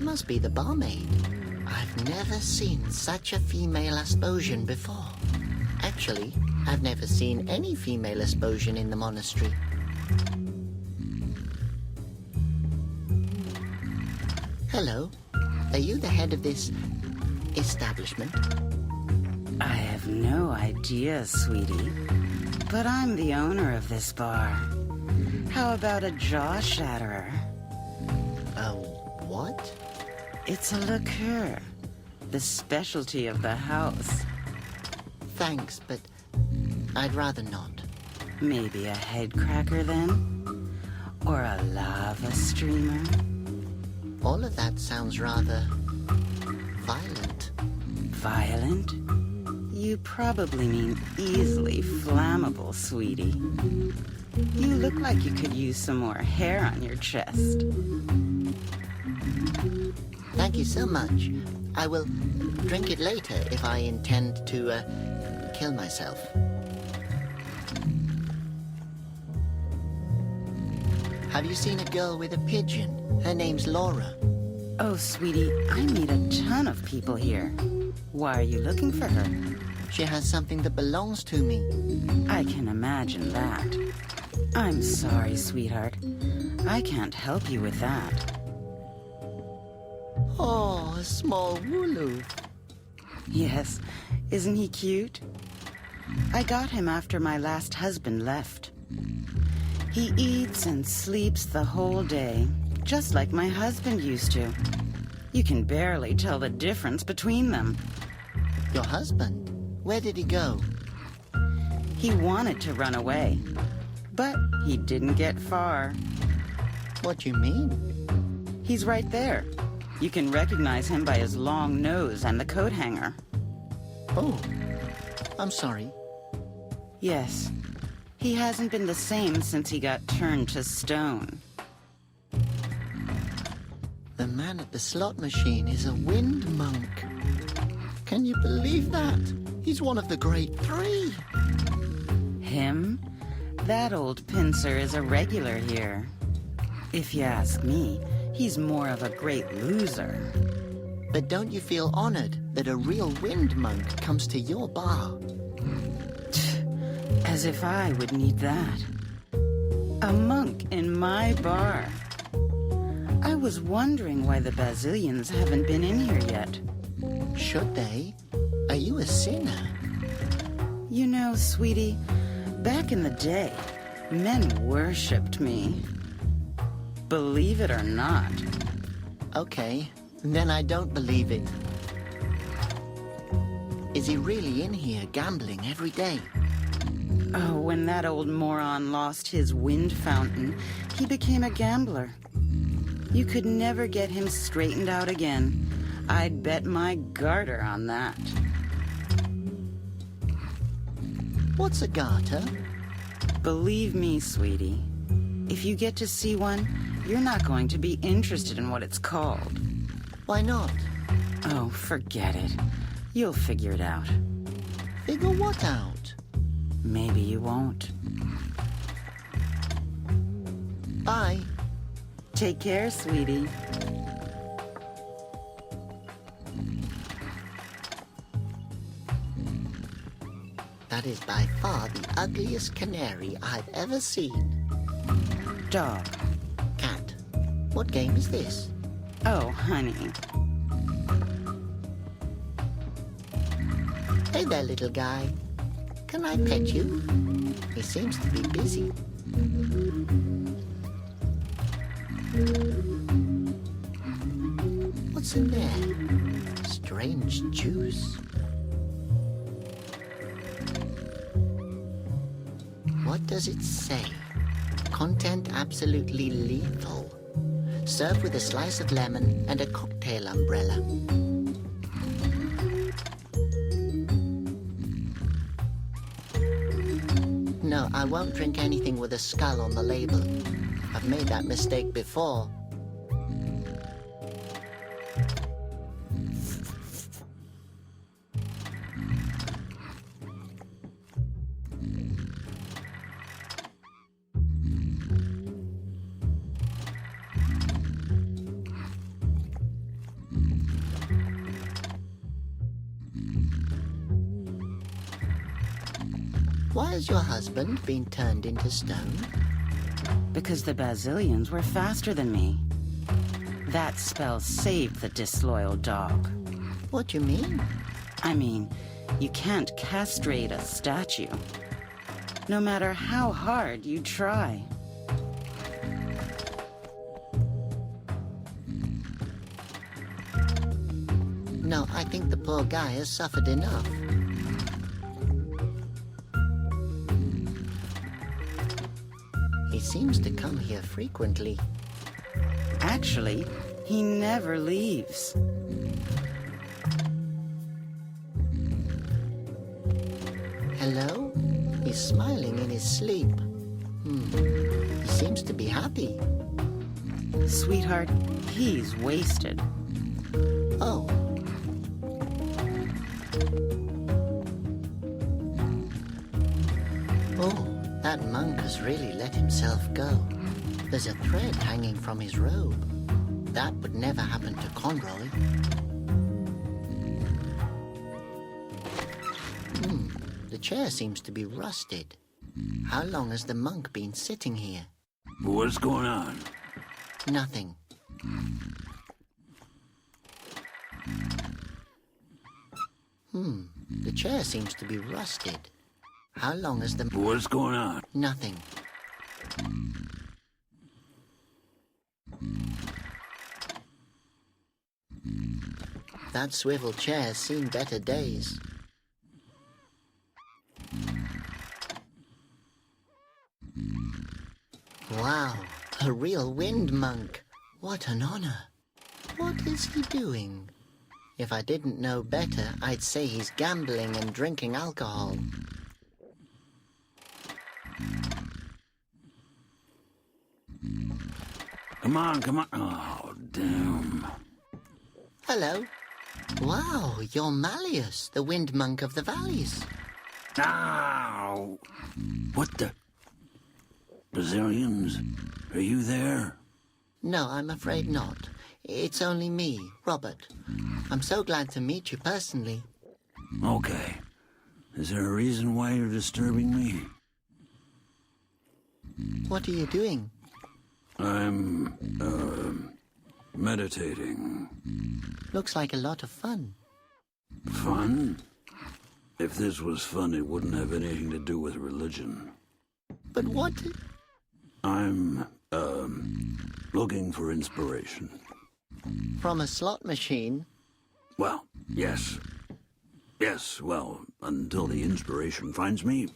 must be the barmaid. I've never seen such a female Asposian before. Actually, I've never seen any female Asposian in the monastery. Hello. Are you the head of this establishment? I have no idea, sweetie. But I'm the owner of this bar. How about a jaw shatterer? Oh, what? It's a liqueur. The specialty of the house. Thanks, but I'd rather not. Maybe a head cracker then? Or a lava streamer? All of that sounds rather violent. Violent? You probably mean easily flammable, sweetie. You look like you could use some more hair on your chest. Thank you so much. I will drink it later if I intend to kill myself. Have you seen a girl with a pigeon? Her name's Laura. Oh, sweetie, I meet a ton of people here. Why are you looking for her? She has something that belongs to me. I can imagine that. I'm sorry, sweetheart. I can't help you with that. Oh, a small Wooloo. Yes, isn't he cute? I got him after my last husband left. He eats and sleeps the whole day, just like my husband used to. You can barely tell the difference between them. Your husband? Where did he go? He wanted to run away, but he didn't get far. What do you mean? He's right there. You can recognize him by his long nose and the coat hanger. Oh, I'm sorry. Yes. He hasn't been the same since he got turned to stone. The man at the slot machine is a wind monk. Can you believe that? He's one of the great three. Him? That old pincer is a regular here. If you ask me, he's more of a great loser. But don't you feel honored that a real wind monk comes to your bar? As if I would need that. A monk in my bar. I was wondering why the Basilians haven't been in here yet. Should they? Are you a sinner? You know, sweetie, back in the day, men worshipped me. Believe it or not. Okay, then I don't believe it. Is he really in here gambling every day? Oh, when that old moron lost his wind fountain, he became a gambler. You could never get him straightened out again. I'd bet my garter on that. What's a garter? Believe me, sweetie, if you get to see one, you're not going to be interested in what it's called. Why not? Oh, forget it. You'll figure it out. Figure what out? Maybe you won't. Bye. Take care, sweetie. That is by far the ugliest canary I've ever seen. Dog. Cat. What game is this? Oh, honey. Hey there, little guy. Can I pet you? He seems to be busy. What's in there? Strange juice. What does it say? Content absolutely lethal. Serve with a slice of lemon and a cocktail umbrella. No, I won't drink anything with a skull on the label. I've made that mistake before. Why has your husband been turned into stone? Because the Basilians were faster than me. That spell saved the disloyal dog. What do you mean? I mean, you can't castrate a statue. No matter how hard you try. No, I think the poor guy has suffered enough. He seems to come here frequently. Actually, he never leaves. Hello? He's smiling in his sleep. He seems to be happy. Sweetheart, he's wasted. Oh. Oh, that monk has really let himself go. There's a thread hanging from his robe. That would never happen to Conroy. The chair seems to be rusted. How long has the monk been sitting here? What's going on? Nothing. The chair seems to be rusted. How long has the... What's going on? Nothing. That swivel chair's seen better days. Wow, a real wind monk. What an honor. What is he doing? If I didn't know better, I'd say he's gambling and drinking alcohol. Come on, come on. Oh, damn. Hello. Wow, you're Malleus, the wind monk of the valleys. Ow! What the... Basilians? Are you there? No, I'm afraid not. It's only me, Robert. I'm so glad to meet you personally. Okay. Is there a reason why you're disturbing me? What are you doing? I'm, meditating. Looks like a lot of fun. Fun? If this was fun, it wouldn't have anything to do with religion. But what... I'm, looking for inspiration. From a slot machine? Well, yes. Yes, well, until the inspiration finds me,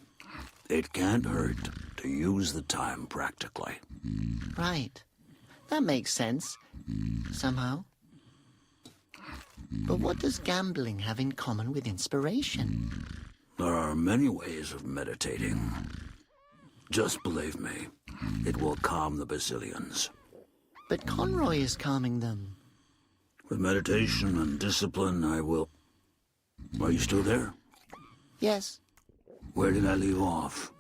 it can't hurt to use the time practically. Right. That makes sense. Somehow. But what does gambling have in common with inspiration? There are many ways of meditating. Just believe me, it will calm the Basilians. But Conroy is calming them. With meditation and discipline, I will... Are you still there? Yes. Where did I leave off?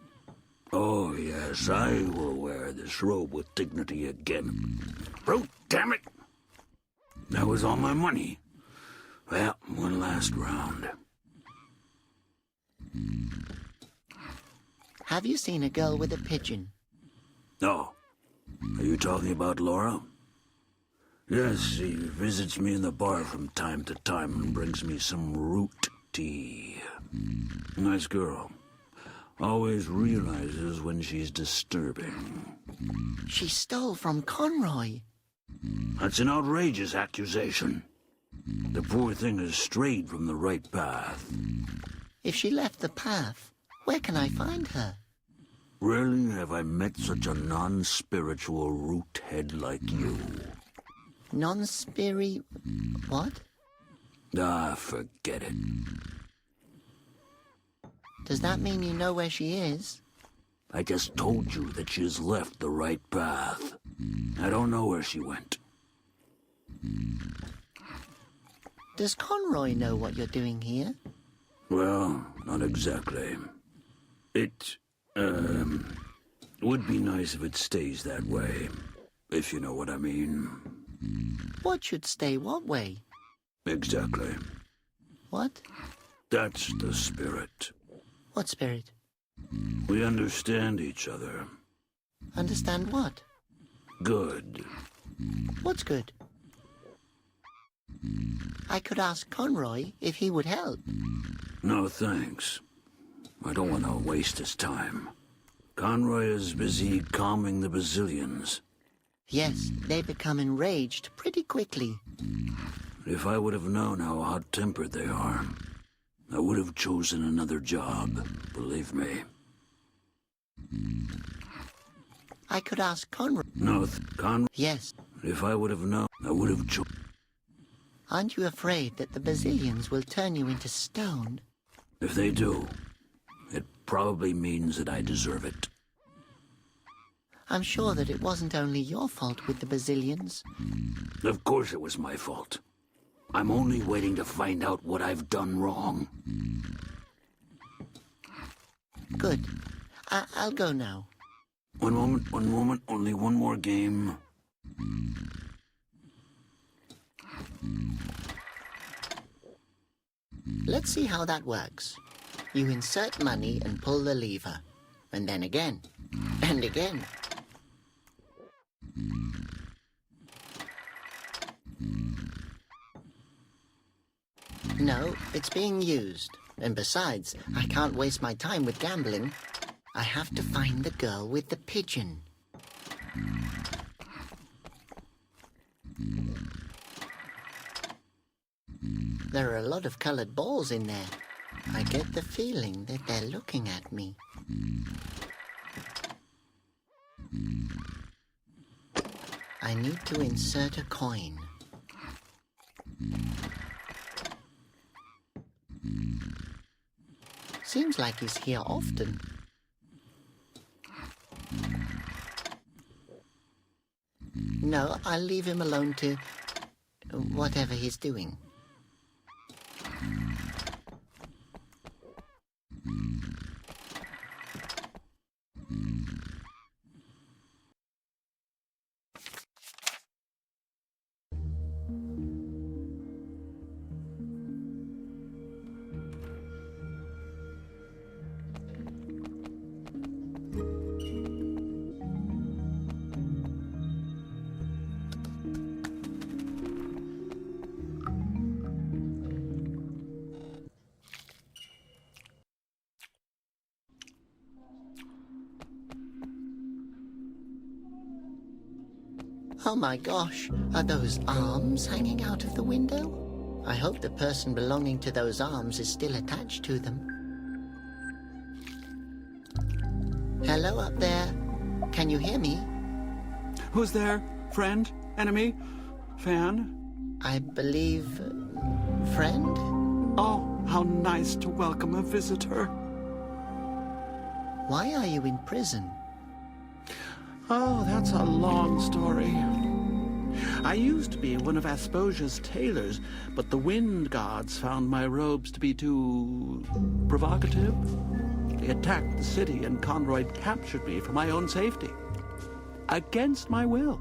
Oh, yes, I will wear this robe with dignity again. Oh, damn it! That was all my money. Well, one last round. Have you seen a girl with a pigeon? Oh, are you talking about Laura? Yes, she visits me in the bar from time to time and brings me some root tea. Nice girl. Always realizes when she's disturbing. She stole from Conroy. That's an outrageous accusation. The poor thing has strayed from the right path. If she left the path, where can I find her? Rarely have I met such a non-spiritual root head like you. Non-spiri... what? Ah, forget it. Does that mean you know where she is? I just told you that she has left the right path. I don't know where she went. Does Conroy know what you're doing here? Well, not exactly. It, would be nice if it stays that way, if you know what I mean. What should stay what way? Exactly. What? That's the spirit. What spirit? We understand each other. Understand what? Good. What's good? I could ask Conroy if he would help. No thanks. I don't want to waste his time. Conroy is busy calming the Basilians. Yes, they become enraged pretty quickly. If I would have known how hot-tempered they are, I would have chosen another job, believe me. I could ask Conroy. No, Conroy. Yes. If I would have known, I would have chosen. Aren't you afraid that the Basilians will turn you into stone? If they do, it probably means that I deserve it. I'm sure that it wasn't only your fault with the Basilians. Of course it was my fault. I'm only waiting to find out what I've done wrong. Good. I'll go now. One moment, only one more game. Let's see how that works. You insert money and pull the lever. And then again. And again. No, it's being used. And besides, I can't waste my time with gambling. I have to find the girl with the pigeon. There are a lot of colored balls in there. I get the feeling that they're looking at me. I need to insert a coin. Seems like he's here often. No, I'll leave him alone to whatever he's doing. Oh my gosh, are those arms hanging out of the window? I hope the person belonging to those arms is still attached to them. Hello up there. Can you hear me? Who's there? Friend? Enemy? Fan? I believe... friend? Oh, how nice to welcome a visitor. Why are you in prison? Oh, that's a long story. I used to be one of Asposia's tailors, but the wind gods found my robes to be too... provocative. They attacked the city and Conroy captured me for my own safety. Against my will.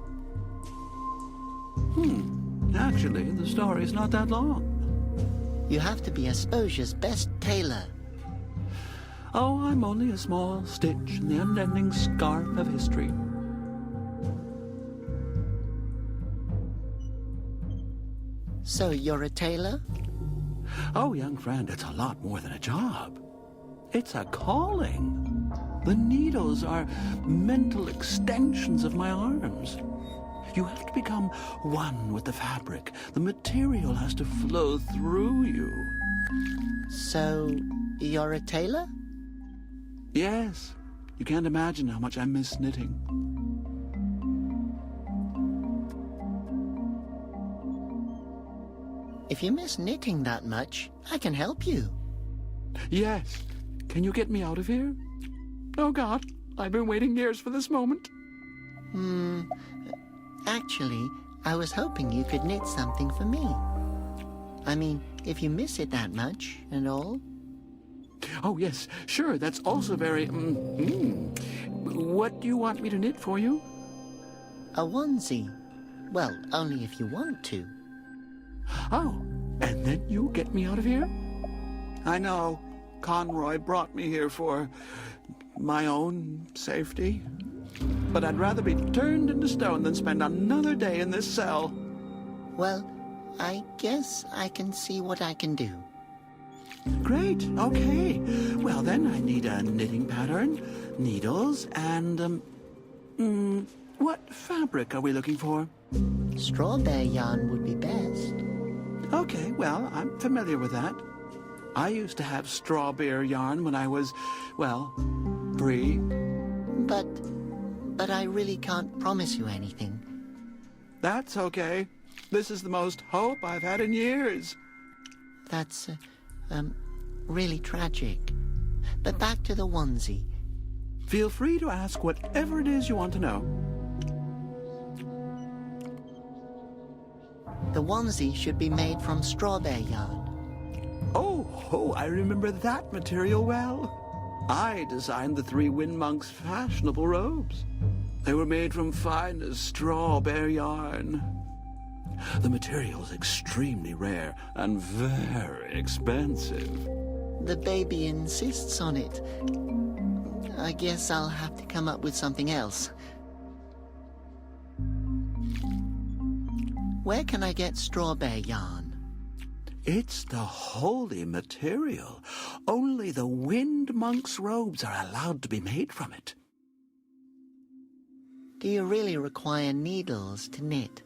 Actually, the story's not that long. You have to be Asposia's best tailor. Oh, I'm only a small stitch in the unending scarf of history. So you're a tailor? Oh, young friend, it's a lot more than a job. It's a calling. The needles are mental extensions of my arms. You have to become one with the fabric. The material has to flow through you. So, you're a tailor? Yes. You can't imagine how much I miss knitting. If you miss knitting that much, I can help you. Yes. Can you get me out of here? Oh, God. I've been waiting years for this moment. Actually, I was hoping you could knit something for me. I mean, if you miss it that much and all. Oh, yes. Sure. That's also very... What do you want me to knit for you? A onesie. Well, only if you want to. Oh, and then you get me out of here? I know. Conroy brought me here for my own safety. But I'd rather be turned into stone than spend another day in this cell. Well, I guess I can see what I can do. Great, okay. Well, then I need a knitting pattern, needles, and, what fabric are we looking for? Strawberry yarn would be best. Okay, well, I'm familiar with that. I used to have strawberry yarn when I was, well, 3. But I really can't promise you anything. That's okay. This is the most hope I've had in years. That's, really tragic. But back to the onesie. Feel free to ask whatever it is you want to know. The onesie should be made from strawberry yarn. Oh, I remember that material well. I designed the 3 Wind Monks' fashionable robes. They were made from finest strawberry yarn. The material is extremely rare and very expensive. The baby insists on it. I guess I'll have to come up with something else. Where can I get strawberry yarn? It's the holy material. Only the Wind Monks' robes are allowed to be made from it. Do you really require needles to knit?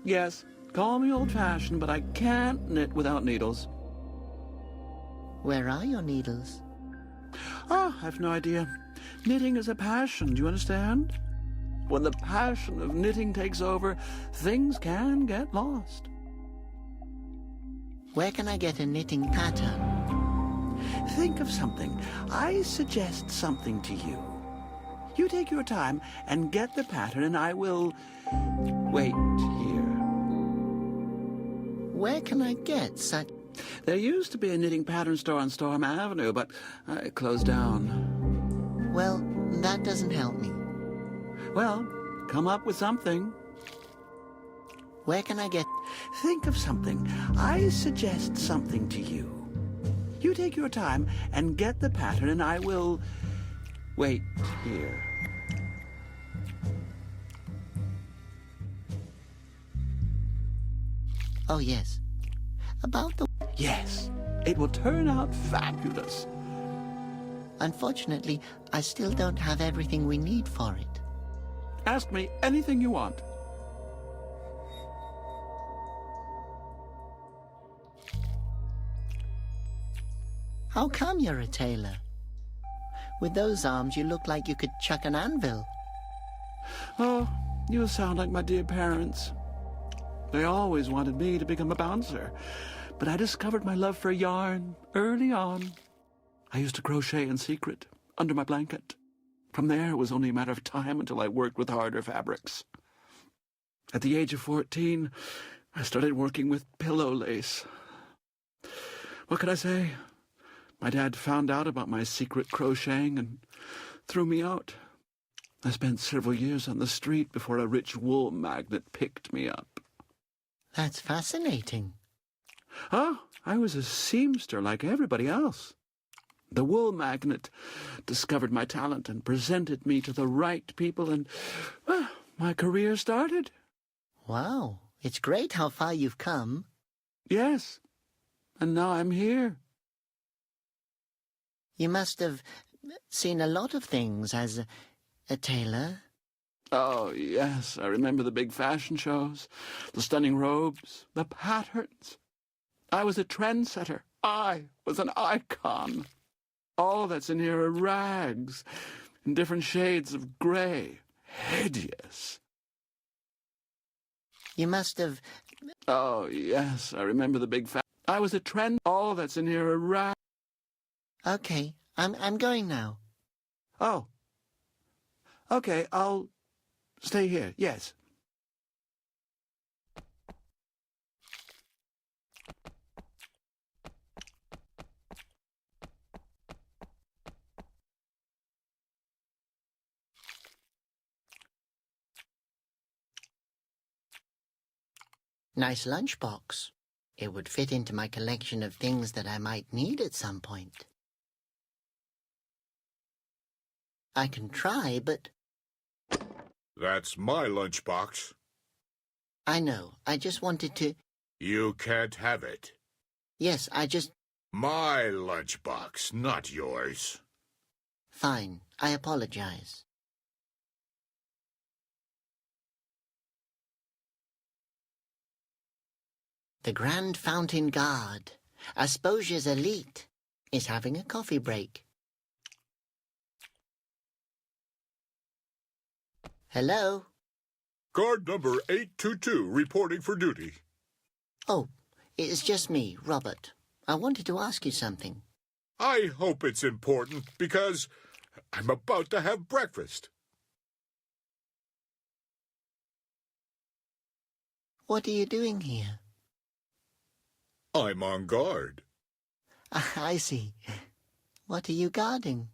Yes, call me old-fashioned, but I can't knit without needles. Where are your needles? Oh, I've no idea. Knitting is a passion, do you understand? When the passion of knitting takes over, things can get lost. Where can I get a knitting pattern? Think of something. I suggest something to you. You take your time and get the pattern, and I will wait here. Where can I get such... There used to be a knitting pattern store on Storm Avenue, but it closed down. Well, that doesn't help me. Well, come up with something. Where can I get... Think of something. I suggest something to you. You take your time and get the pattern, and I will wait here. Oh, yes. About the... Yes, it will turn out fabulous. Unfortunately, I still don't have everything we need for it. Ask me anything you want. How come you're a tailor? With those arms, you look like you could chuck an anvil. Oh, you sound like my dear parents. They always wanted me to become a bouncer, but I discovered my love for yarn early on. I used to crochet in secret, under my blanket. From there, it was only a matter of time until I worked with harder fabrics. At the age of 14, I started working with pillow lace. What could I say? My dad found out about my secret crocheting and threw me out. I spent several years on the street before a rich wool magnate picked me up. That's fascinating. Oh, I was a seamster like everybody else. The wool magnate discovered my talent and presented me to the right people, and, well, my career started. Wow, it's great how far you've come. Yes, and now I'm here. You must have seen a lot of things as a tailor. Oh, yes, I remember the big fashion shows, the stunning robes, the patterns. I was a trendsetter. I was an icon. All that's in here are rags, in different shades of gray. Hideous. You must have... Oh, yes, I remember the big I was a trend. All that's in here are rags. Okay, I'm going now. Oh. Okay, I'll stay here, yes. Nice lunchbox. It would fit into my collection of things that I might need at some point. I can try, but That's my lunchbox. I know. I just wanted to... You can't have it. Yes, I just... My lunchbox, not yours. Fine. I apologize. The Grand Fountain Guard, Asposia's elite, is having a coffee break. Hello? Guard number 822 reporting for duty. Oh, it's just me, Robert. I wanted to ask you something. I hope it's important because I'm about to have breakfast. What are you doing here? I'm on guard. I see. What are you guarding?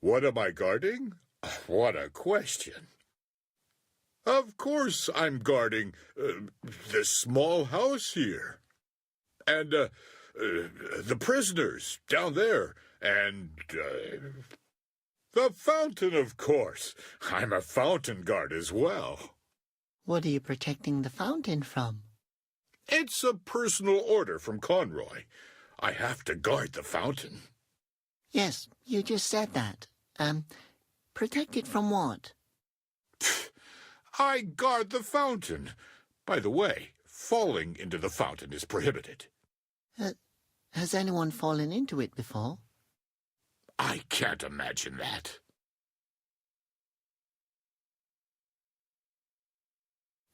What am I guarding? What a question. Of course I'm guarding this small house here. And the prisoners down there. And the fountain, of course. I'm a fountain guard as well. What are you protecting the fountain from? It's a personal order from Conroy. I have to guard the fountain. Yes, you just said that. Protect it from what? I guard the fountain. By the way, falling into the fountain is prohibited. Has anyone fallen into it before? I can't imagine that.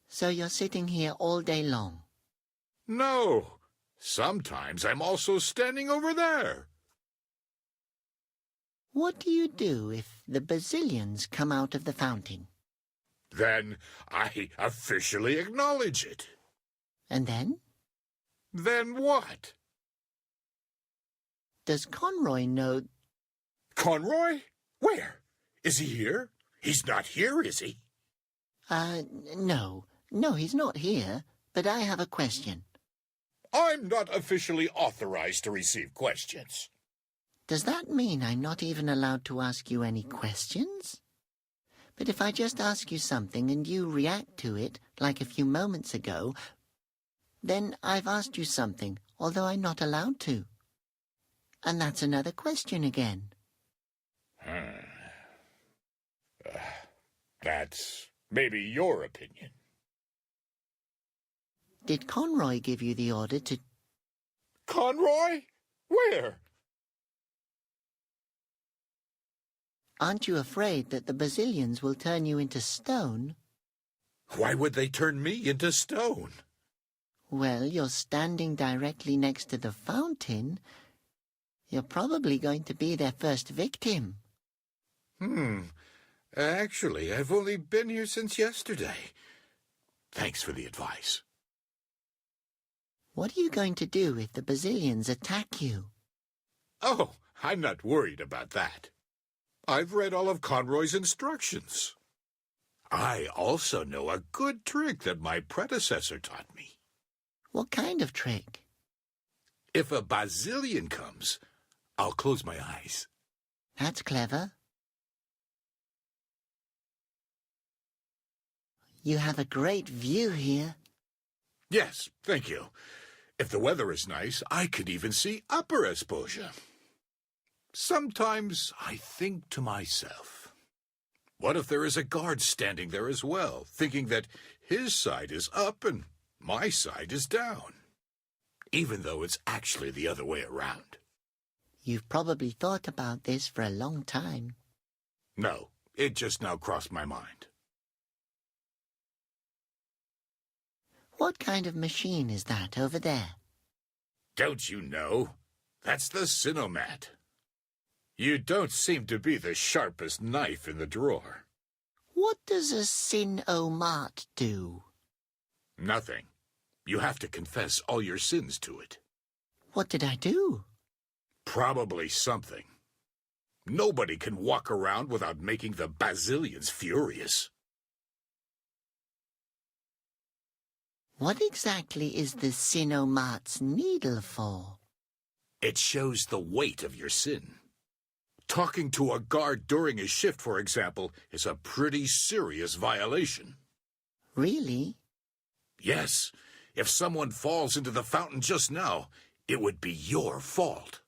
So you're sitting here all day long? No. Sometimes I'm also standing over there. What do you do if the Basilians come out of the fountain? Then I officially acknowledge it. And then? Then what? Does Conroy know... Conroy? Where? Is he here? He's not here, is he? No. No, he's not here. But I have a question. I'm not officially authorized to receive questions. Does that mean I'm not even allowed to ask you any questions? But if I just ask you something and you react to it, like a few moments ago, then I've asked you something, although I'm not allowed to. And that's another question again. That's maybe your opinion. Did Conroy give you the order to... Conroy? Where? Aren't you afraid that the Basilians will turn you into stone? Why would they turn me into stone? Well, you're standing directly next to the fountain. You're probably going to be their first victim. Actually, I've only been here since yesterday. Thanks for the advice. What are you going to do if the Basilians attack you? Oh, I'm not worried about that. I've read all of Conroy's instructions. I also know a good trick that my predecessor taught me. What kind of trick? If a Basilian comes, I'll close my eyes. That's clever. You have a great view here. Yes, thank you. If the weather is nice, I could even see Upper Asposia. Sometimes I think to myself, what if there is a guard standing there as well, thinking that his side is up and my side is down, even though it's actually the other way around? You've probably thought about this for a long time. No, it just now crossed my mind. What kind of machine is that over there? Don't you know? That's the Sinomat. You don't seem to be the sharpest knife in the drawer. What does a Sin-O-Mat do? Nothing. You have to confess all your sins to it. What did I do? Probably something. Nobody can walk around without making the Basilians furious. What exactly is the Sin-O-Mat's needle for? It shows the weight of your sin. talking to a guard during a shift, for example, is a pretty serious violation. Really? Yes, if someone falls into the fountain just now, it would be your fault.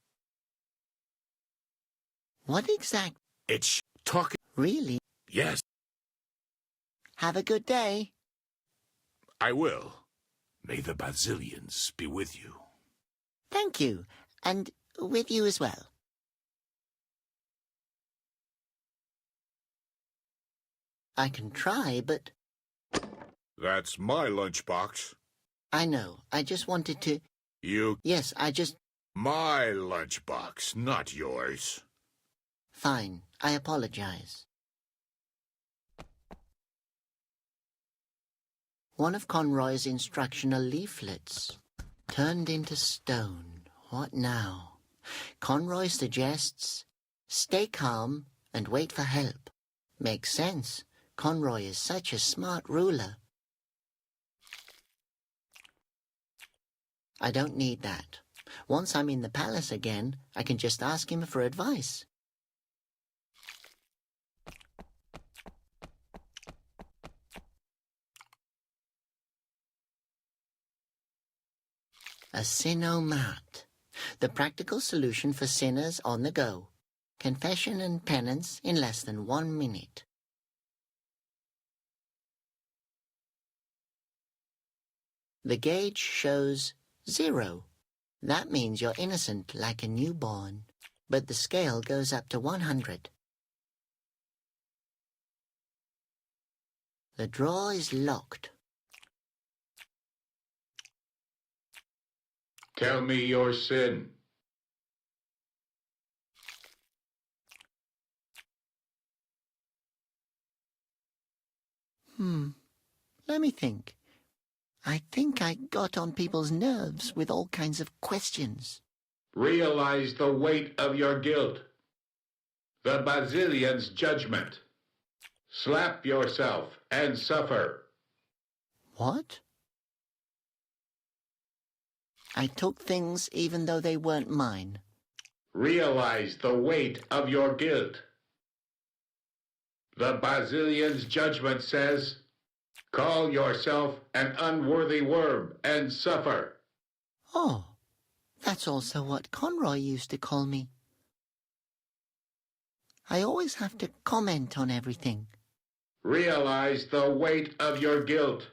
What exact? It's talking. Really? Yes, Have a good day. I will. May the Basilians be with you. Thank you. And with you as well. I can try, but That's my lunchbox. I know. I just wanted to... You... Yes, I just... My lunchbox, not yours. Fine. I apologize. One of Conroy's instructional leaflets. Turned into stone. What now? Conroy suggests, stay calm and wait for help. Makes sense. Conroy is such a smart ruler. I don't need that. Once I'm in the palace again, I can just ask him for advice. A Sinnomat. The practical solution for sinners on the go. Confession and penance in less than 1 minute. The gauge shows 0. That means you're innocent like a newborn. But the scale goes up to 100. The drawer is locked. Tell me your sin. Let me think. I think I got on people's nerves with all kinds of questions. Realize the weight of your guilt. The Basilian's judgment. Slap yourself and suffer. What? I took things even though they weren't mine. Realize the weight of your guilt. The Basilian's judgment says, call yourself an unworthy worm and suffer. Oh, that's also what Conroy used to call me. I always have to comment on everything. Realize the weight of your guilt.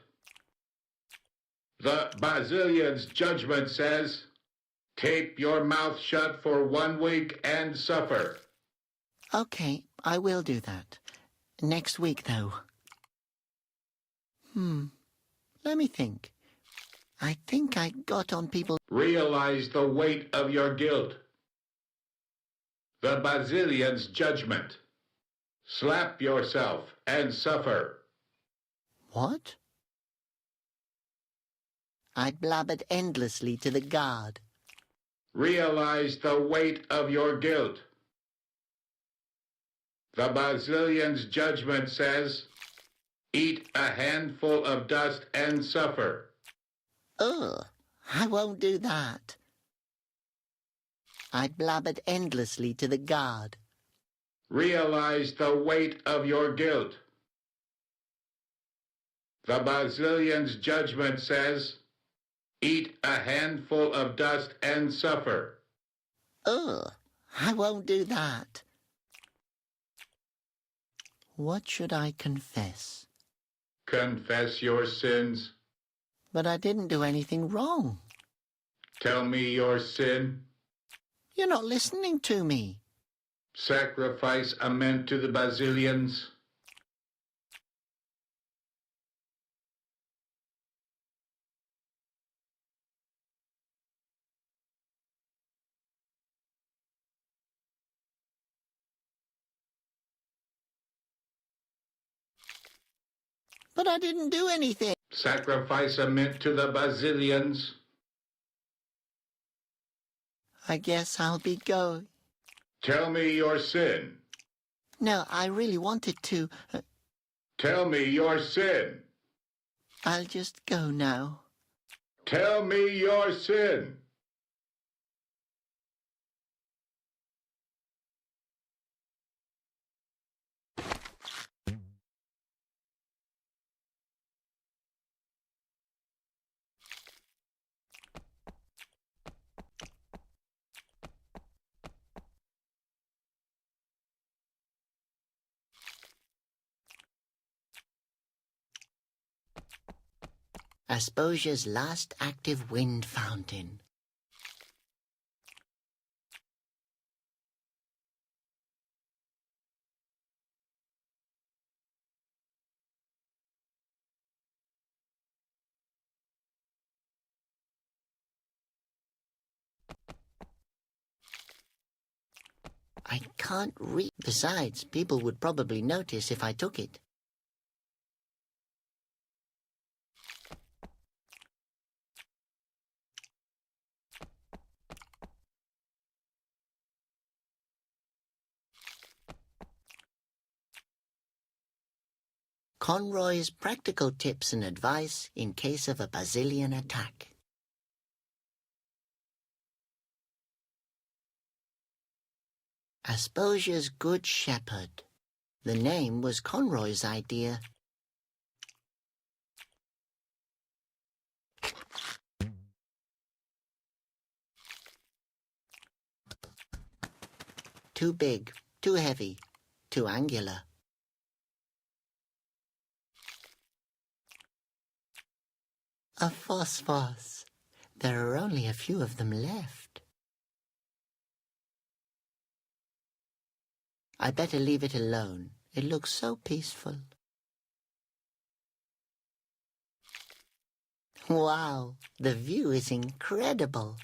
The Basilian's judgment says, tape your mouth shut for 1 week and suffer. Okay, I will do that. Next week, though. Let me think. I think I got on people... Realize the weight of your guilt. The Basilian's judgment. Slap yourself and suffer. What? I blabbered endlessly to the guard. Realize the weight of your guilt. The Basilian's judgment says, eat a handful of dust and suffer. Ugh, I won't do that. I blabbered endlessly to the guard. Realize the weight of your guilt. The Basilian's judgment says, eat a handful of dust and suffer. Ugh, I won't do that. What should I confess? Confess your sins. But I didn't do anything wrong. Tell me your sin. You're not listening to me. Sacrifice a mint to the Basilians. But I didn't do anything. Sacrifice a mint to the Basilians. I guess I'll be going. Tell me your sin. No, I really wanted to. Tell me your sin. I'll just go now. Tell me your sin. Asposia's last active wind fountain. I can't read. Besides, people would probably notice if I took it. Conroy's practical tips and advice in case of a Basilian attack. Asposia's Good Shepherd. The name was Conroy's idea. Too big, too heavy, too angular. A phosphos. There are only a few of them left. I better leave it alone. It looks so peaceful. Wow, the view is incredible.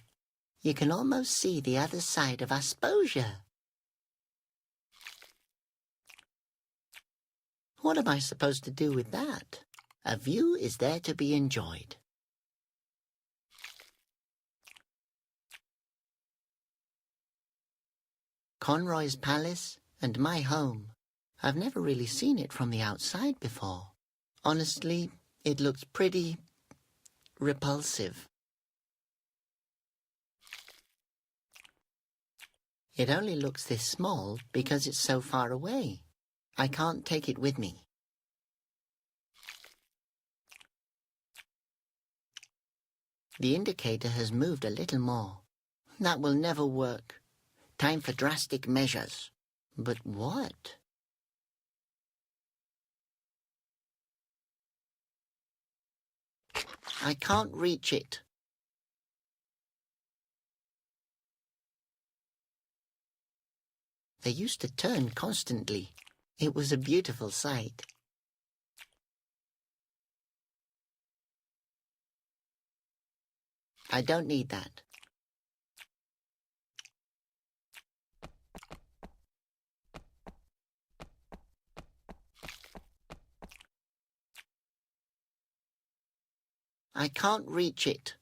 You can almost see the other side of Asposia. What am I supposed to do with that? A view is there to be enjoyed. Conroy's palace and my home. I've never really seen it from the outside before. Honestly, it looks pretty repulsive. It only looks this small because it's so far away. I can't take it with me. The indicator has moved a little more. That will never work. Time for drastic measures. But what? I can't reach it. They used to turn constantly. It was a beautiful sight. I don't need that. I can't reach it.